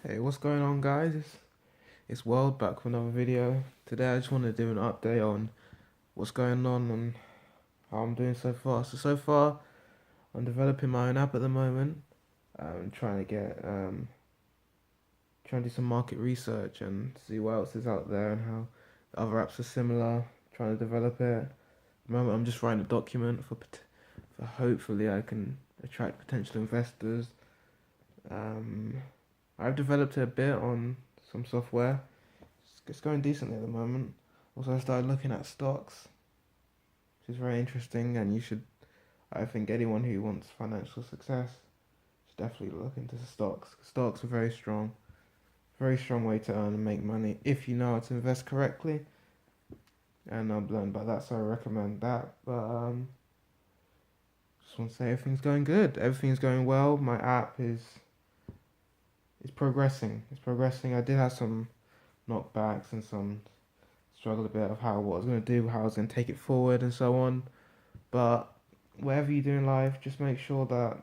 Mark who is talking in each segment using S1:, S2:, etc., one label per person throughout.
S1: Hey, what's going on, guys? It's World back with another video. Today, I just want to do an update on what's going on and how I'm doing so far. So far, I'm developing my own app at the moment. I'm trying to do some market research and see what else is out there and how the other apps are similar. Trying to develop it. At the moment, I'm just writing a document for hopefully I can attract potential investors. Um, I've developed it a bit on some software. It's going decently at the moment. Also, I started looking at stocks, which is very interesting, and I think anyone who wants financial success should definitely look into the stocks. Stocks are very strong way to earn and make money if you know how to invest correctly. And I've learned about that, so I recommend that. But just want to say everything's going good. Everything's going well. My app is progressing. It's progressing. I did have some knockbacks and some struggle a bit of what I was going to do, how I was going to take it forward, and so on. But whatever you do in life, just make sure that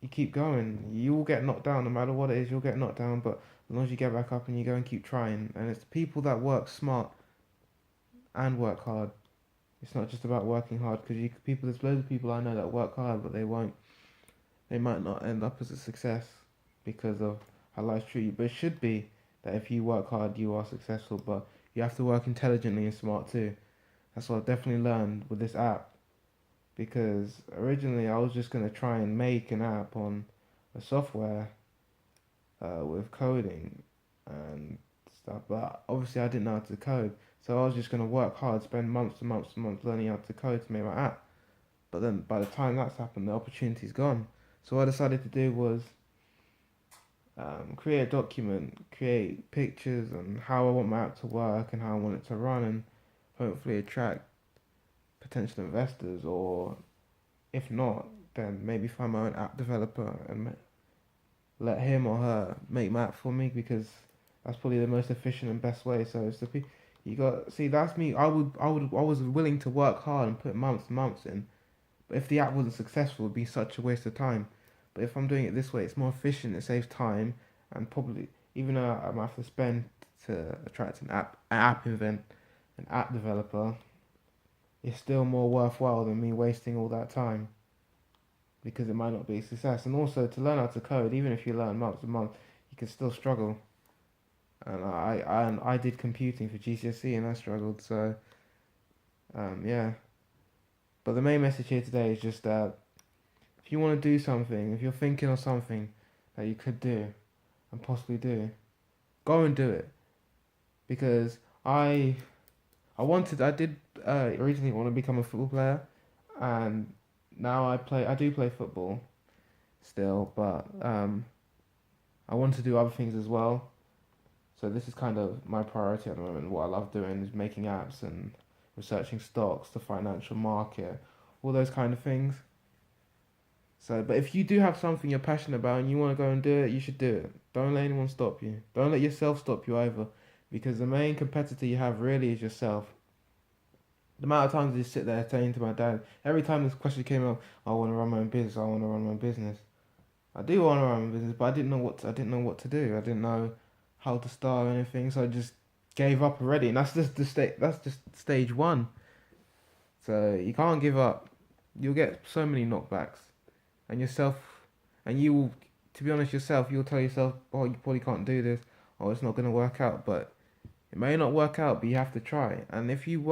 S1: you keep going. You will get knocked down, no matter what it is. You'll get knocked down, but as long as you get back up and you go and keep trying, and it's the people that work smart and work hard. It's not just about working hard because there's loads of people I know that work hard, but they might not end up as a success because of how life treats you. But it should be that if you work hard, you are successful. But you have to work intelligently and smart too. That's what I've definitely learned with this app, because originally I was just gonna try and make an app on a software with coding and stuff, but obviously I didn't know how to code, so I was just gonna work hard, spend months and months and months learning how to code to make my app. But then by the time that's happened, the opportunity's gone. So what I decided to do was create a document, create pictures and how I want my app to work and how I want it to run, and hopefully attract potential investors, or if not, then maybe find my own app developer and let him or her make my app for me, because that's probably the most efficient and best way. So it's you got see that's me. I was willing to work hard and put months and months in, but if the app wasn't successful, it'd be such a waste of time. But if I'm doing it this way, it's more efficient. It saves time, and probably even though I might have to spend to attract an app developer, it's still more worthwhile than me wasting all that time, because it might not be a success. And also to learn how to code, even if you learn months and months, you can still struggle. And I did computing for GCSE and I struggled. So yeah. But the main message here today is just that if you want to do something, if you're thinking of something that you could do and possibly do, go and do it. Because I did originally want to become a football player, and now I do play football still, but I want to do other things as well. So this is kind of my priority at the moment. What I love doing is making apps and researching stocks, the financial market, all those kind of things. So, but if you do have something you're passionate about and you want to go and do it, you should do it. Don't let anyone stop you. Don't let yourself stop you either, because the main competitor you have really is yourself. The amount of times I just sit there saying to my dad, every time this question came up, I want to run my own business. I want to run my own business. I do want to run my business, but I didn't know what to do. I didn't know how to start or anything, so I just gave up already. And that's just stage one. So you can't give up. You'll get so many knockbacks, and yourself, and you will, to be honest, you'll tell yourself, oh, you probably can't do this, or it's not gonna work out. But it may not work out, but you have to try. And if you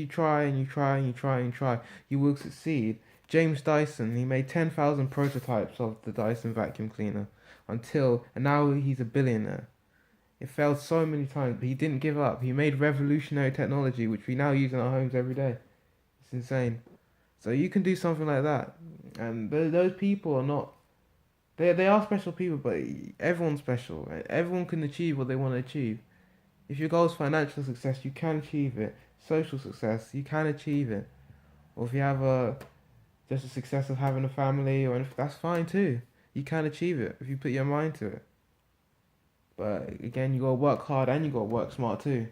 S1: try and you try and you try and you try, you will succeed. James Dyson, he made 10,000 prototypes of the Dyson vacuum cleaner and now he's a billionaire. It failed so many times, but he didn't give up. He made revolutionary technology, which we now use in our homes every day. It's insane. So you can do something like that. And those people are not, they are special people, but everyone's special. Right? Everyone can achieve what they want to achieve. If your goal is financial success, you can achieve it. Social success, you can achieve it. Or if you have just a success of having a family, or anything, that's fine too. You can achieve it if you put your mind to it. But again, you gotta work hard and you gotta work smart too.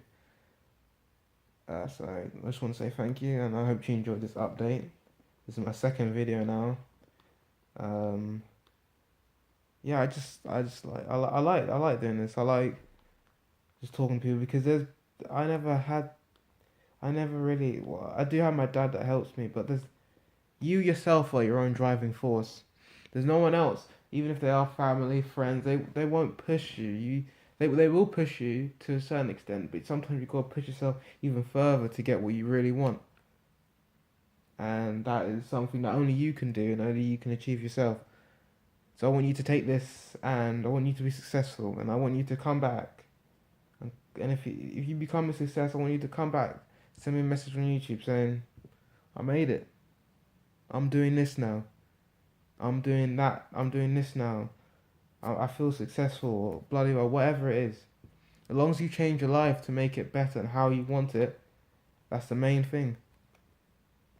S1: So I just want to say thank you, and I hope you enjoyed this update. This is my second video now. Um, yeah, I just like I like doing this. I like just talking to people because I never had I never really well, I do have my dad that helps me, but there's you yourself are your own driving force. There's no one else. Even if they are family, friends, they won't push you. They will push you to a certain extent, but sometimes you gotta push yourself even further to get what you really want. And that is something that only you can do and only you can achieve yourself. So I want you to take this and I want you to be successful and I want you to come back. And if you become a success, I want you to come back. Send me a message on YouTube saying, I made it. I'm doing this now. I'm doing that. I'm doing this now. I feel successful or bloody well, whatever it is. As long as you change your life to make it better and how you want it, that's the main thing.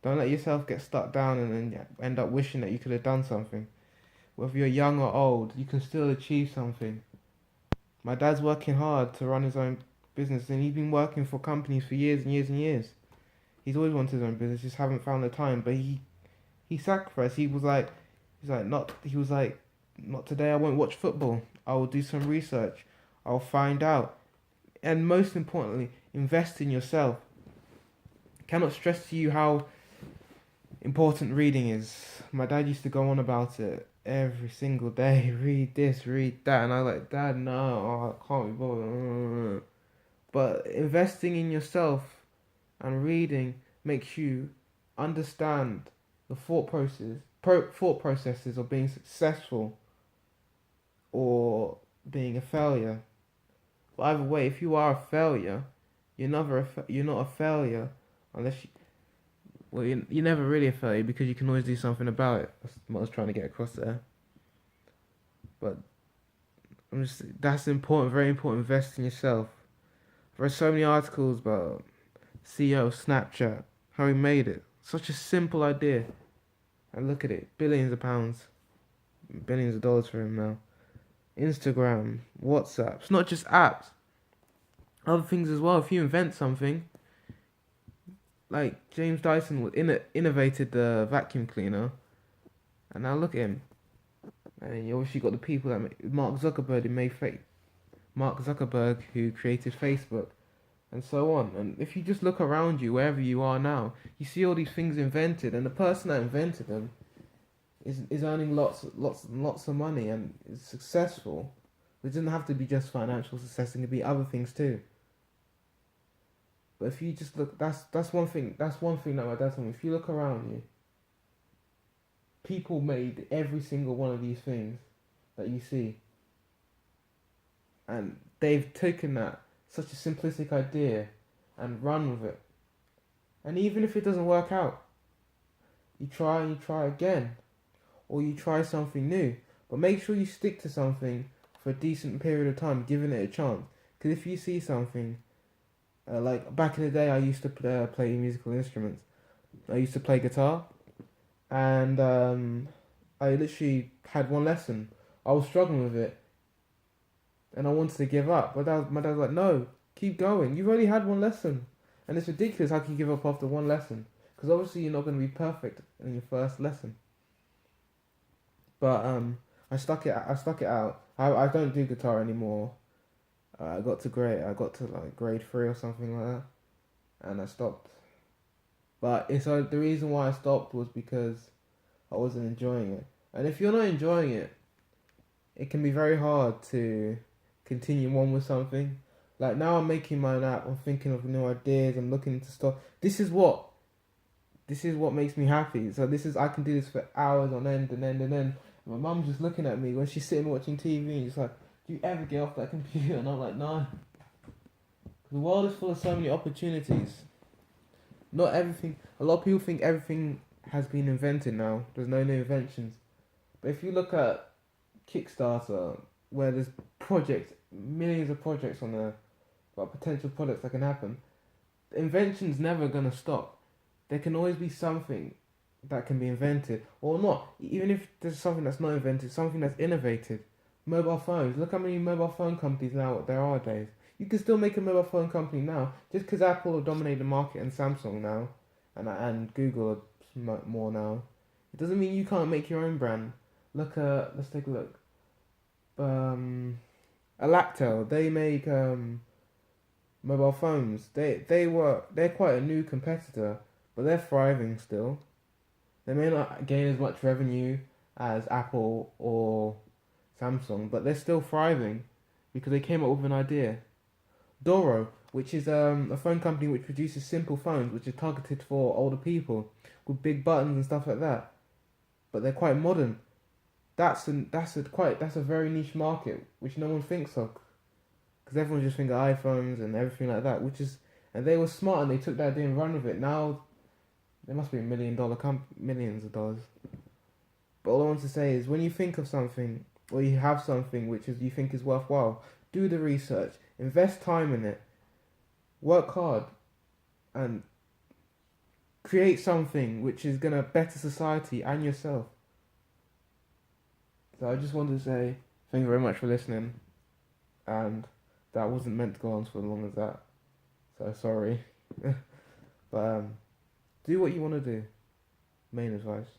S1: Don't let yourself get stuck down and then end up wishing that you could have done something. Whether you're young or old, you can still achieve something. My dad's working hard to run his own business and he's been working for companies for years and years and years. He's always wanted his own business, just haven't found the time. But he sacrificed. He was like, not today. I won't watch football. I will do some research. I'll find out. And most importantly, invest in yourself. Cannot stress to you how important reading is. My dad used to go on about it every single day. Read this, read that, and I was like, Dad, no, I can't be bothered. But investing in yourself and reading makes you understand the thought processes of being successful or being a failure. But either way, if you are a failure, you're not a failure unless you, well, you're never really a failure because you can always do something about it. That's what I was trying to get across there. But that's important, very important. Invest in yourself. There are so many articles about CEO of Snapchat, how he made it. Such a simple idea. And look at it, billions of pounds, billions of dollars for him now. Instagram, WhatsApp. It's not just apps. Other things as well. If you invent something, like James Dyson innovated the vacuum cleaner, and now look at him. And you obviously got the people that Mark Zuckerberg who created Facebook, and so on. And if you just look around you, wherever you are now, you see all these things invented, and the person that invented them is earning lots of money and is successful. It doesn't have to be just financial success; it can be other things too. But if you just look, that's one thing. That's one thing that my dad told me. If you look around you, people made every single one of these things that you see, and they've taken that such a simplistic idea and run with it. And even if it doesn't work out, you try and you try again, or you try something new. But make sure you stick to something for a decent period of time, giving it a chance. Because if you see something, like back in the day, I used to play musical instruments. I used to play guitar, and I literally had one lesson. I was struggling with it, and I wanted to give up. But my dad was like, "No, keep going. You've only had one lesson, and it's ridiculous how can you give up after one lesson? Because obviously you're not going to be perfect in your first lesson." But I stuck it. I stuck it out. I don't do guitar anymore. I got to like grade 3 or something like that, and I stopped. But the reason why I stopped was because I wasn't enjoying it. And if you're not enjoying it, it can be very hard to continue on with something. Like now I'm making my own app, I'm thinking of new ideas, I'm looking into stuff. This is what makes me happy. So I can do this for hours on end and end and end. My mum's just looking at me when she's sitting watching TV and she's like, do you ever get off that computer? And I'm like, no. The world is full of so many opportunities. Not everything, a lot of people think everything has been invented now. There's no new inventions. But if you look at Kickstarter, where there's millions of projects on there, about potential products that can happen, the invention's never going to stop. There can always be something that can be invented, or not. Even if there's something that's not invented, something that's innovated. Mobile phones. Look how many mobile phone companies now there are nowadays. You can still make a mobile phone company now, just because Apple will dominate the market and Samsung now, and Google are more now. It doesn't mean you can't make your own brand. Let's take a look. um, Alactel. They make mobile phones. They're quite a new competitor, but they're thriving still. They may not gain as much revenue as Apple or Samsung, but they're still thriving because they came up with an idea. Doro, which is a phone company which produces simple phones which are targeted for older people with big buttons and stuff like that, but they're quite modern. That's a very niche market which no one thinks of because everyone just thinks of iPhones and everything like that, and they were smart and they took that idea and run with it. Now they must be millions of dollars. But all I want to say is when you think of something or you have something you think is worthwhile, do the research, invest time in it, work hard, and create something which is gonna better society and yourself. So I just wanted to say thank you very much for listening, and that wasn't meant to go on for as long as that. So sorry, but do what you want to do. Main advice.